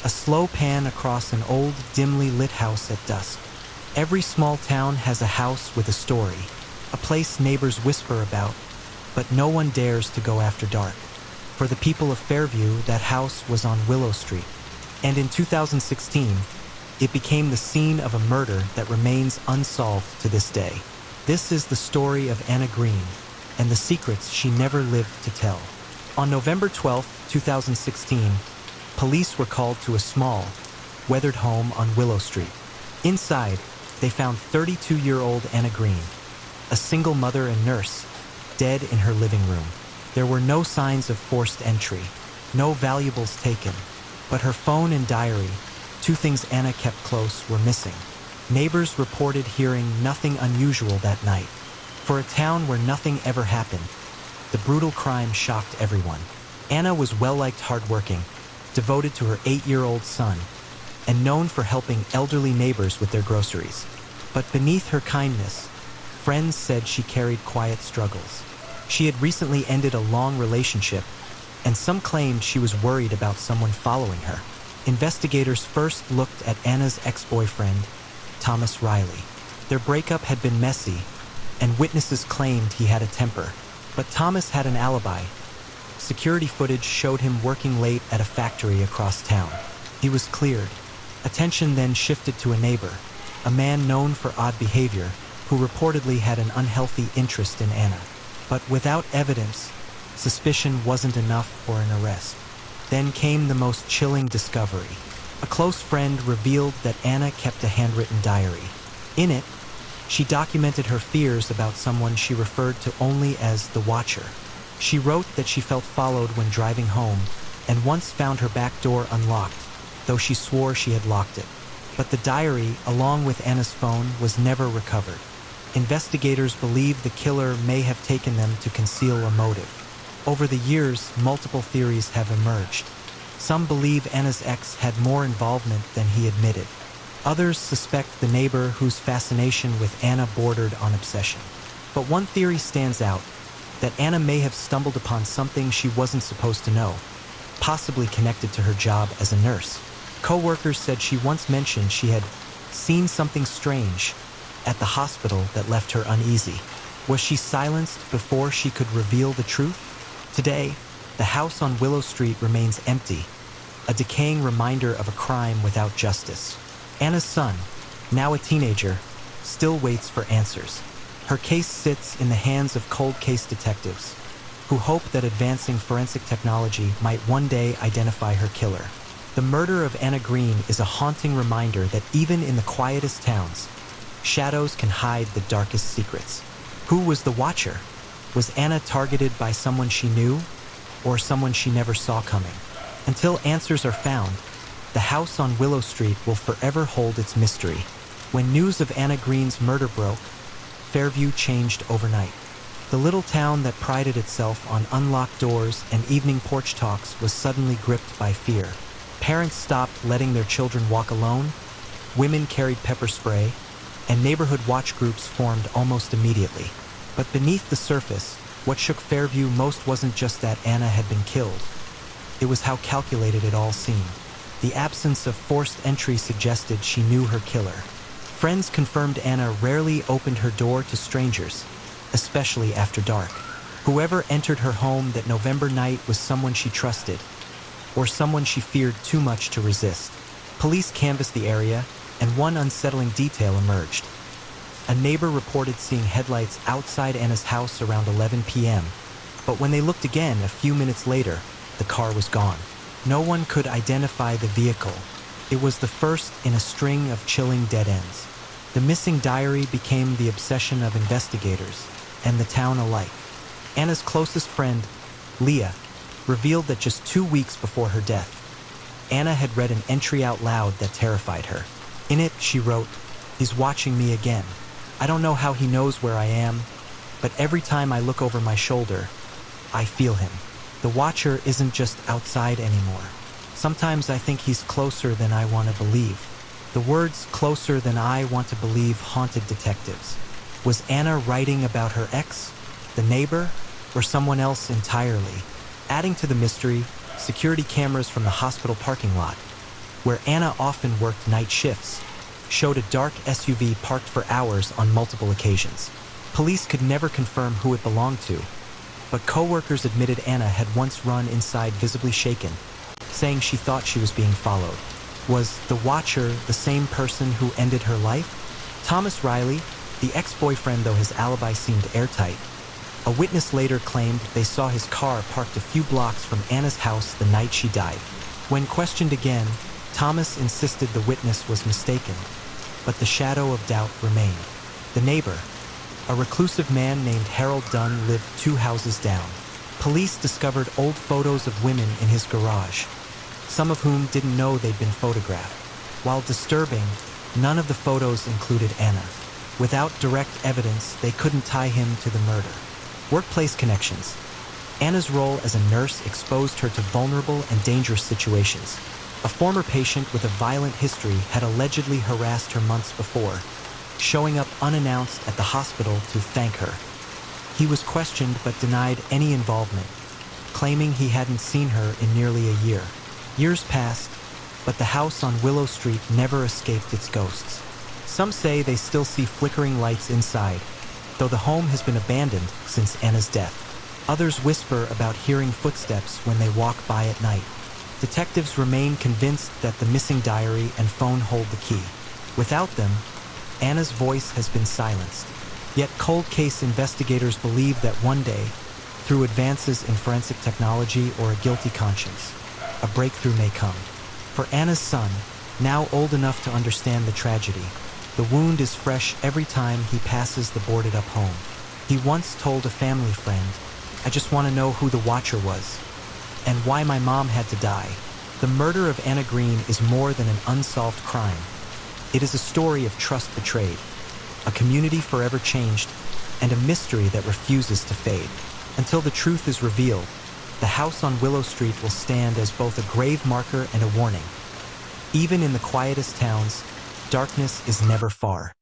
A slow pan across an old, dimly lit house at dusk. Every small town has a house with a story, a place neighbors whisper about, but no one dares to go after dark. For the people of Fairview, that house was on Willow Street. And in 2016, it became the scene of a murder that remains unsolved to this day. This is the story of Anna Greene and the secrets she never lived to tell. On November 12, 2016, police were called to a small, weathered home on Willow Street. Inside, they found 32-year-old Anna Greene, a single mother and nurse, dead in her living room. There were no signs of forced entry, no valuables taken, but her phone and diary, two things Anna kept close, were missing. Neighbors reported hearing nothing unusual that night. For a town where nothing ever happened, the brutal crime shocked everyone. Anna was well-liked, hardworking, devoted to her 8-year-old son, and known for helping elderly neighbors with their groceries. But beneath her kindness, friends said she carried quiet struggles. She had recently ended a long relationship, and some claimed she was worried about someone following her. Investigators first looked at Anna's ex-boyfriend, Thomas Riley. Their breakup had been messy, and witnesses claimed he had a temper. But Thomas had an alibi. Security footage showed him working late at a factory across town. He was cleared. Attention then shifted to a neighbor, a man known for odd behavior, who reportedly had an unhealthy interest in Anna. But without evidence, suspicion wasn't enough for an arrest. Then came the most chilling discovery. A close friend revealed that Anna kept a handwritten diary. In it, she documented her fears about someone she referred to only as the Watcher. She wrote that she felt followed when driving home, and once found her back door unlocked, though she swore she had locked it. But the diary, along with Anna's phone, was never recovered. Investigators believe the killer may have taken them to conceal a motive. Over the years, multiple theories have emerged. Some believe Anna's ex had more involvement than he admitted. Others suspect the neighbor whose fascination with Anna bordered on obsession. But one theory stands out, that Anna may have stumbled upon something she wasn't supposed to know, possibly connected to her job as a nurse. Co-workers said she once mentioned she had seen something strange at the hospital that left her uneasy. Was she silenced before she could reveal the truth? Today, the house on Willow Street remains empty, a decaying reminder of a crime without justice. Anna's son, now a teenager, still waits for answers. Her case sits in the hands of cold case detectives, who hope that advancing forensic technology might one day identify her killer. The murder of Anna Greene is a haunting reminder that even in the quietest towns, shadows can hide the darkest secrets. Who was the Watcher? Was Anna targeted by someone she knew, or someone she never saw coming? Until answers are found, the house on Willow Street will forever hold its mystery. When news of Anna Greene's murder broke, Fairview changed overnight. The little town that prided itself on unlocked doors and evening porch talks was suddenly gripped by fear. Parents stopped letting their children walk alone, women carried pepper spray, and neighborhood watch groups formed almost immediately. But beneath the surface, what shook Fairview most wasn't just that Anna had been killed. It was how calculated it all seemed. The absence of forced entry suggested she knew her killer. Friends confirmed Anna rarely opened her door to strangers, especially after dark. Whoever entered her home that November night was someone she trusted, or someone she feared too much to resist. Police canvassed the area, and one unsettling detail emerged. A neighbor reported seeing headlights outside Anna's house around 11 p.m., but when they looked again a few minutes later, the car was gone. No one could identify the vehicle. It was the first in a string of chilling dead ends. The missing diary became the obsession of investigators and the town alike. Anna's closest friend, Leah, revealed that just 2 weeks before her death, Anna had read an entry out loud that terrified her. In it, she wrote, "He's watching me again. I don't know how he knows where I am, but every time I look over my shoulder, I feel him. The Watcher isn't just outside anymore. Sometimes I think he's closer than I want to believe." The words "closer than I want to believe" haunted detectives. Was Anna writing about her ex, the neighbor, or someone else entirely? Adding to the mystery, security cameras from the hospital parking lot, where Anna often worked night shifts, showed a dark SUV parked for hours on multiple occasions. Police could never confirm who it belonged to, but co-workers admitted Anna had once run inside visibly shaken, saying she thought she was being followed. Was the watcher the same person who ended her life? Thomas Riley, the ex-boyfriend, though his alibi seemed airtight, a witness later claimed they saw his car parked a few blocks from Anna's house the night she died. When questioned again, Thomas insisted the witness was mistaken, but the shadow of doubt remained. The neighbor, a reclusive man named Harold Dunn, lived 2 houses down. Police discovered old photos of women in his garage, some of whom didn't know they'd been photographed. While disturbing, none of the photos included Anna. Without direct evidence, they couldn't tie him to the murder. Workplace connections. Anna's role as a nurse exposed her to vulnerable and dangerous situations. A former patient with a violent history had allegedly harassed her months before, showing up unannounced at the hospital to thank her. He was questioned but denied any involvement, claiming he hadn't seen her in nearly a year. Years passed, but the house on Willow Street never escaped its ghosts. Some say they still see flickering lights inside, though the home has been abandoned since Anna's death. Others whisper about hearing footsteps when they walk by at night. Detectives remain convinced that the missing diary and phone hold the key. Without them, Anna's voice has been silenced. Yet cold case investigators believe that one day, through advances in forensic technology or a guilty conscience, a breakthrough may come. For Anna's son, now old enough to understand the tragedy, the wound is fresh every time he passes the boarded-up home. He once told a family friend, "I just want to know who the watcher was, and why my mom had to die." The murder of Anna Greene is more than an unsolved crime. It is a story of trust betrayed, a community forever changed, and a mystery that refuses to fade. Until the truth is revealed, the house on Willow Street will stand as both a grave marker and a warning. Even in the quietest towns, darkness is never far.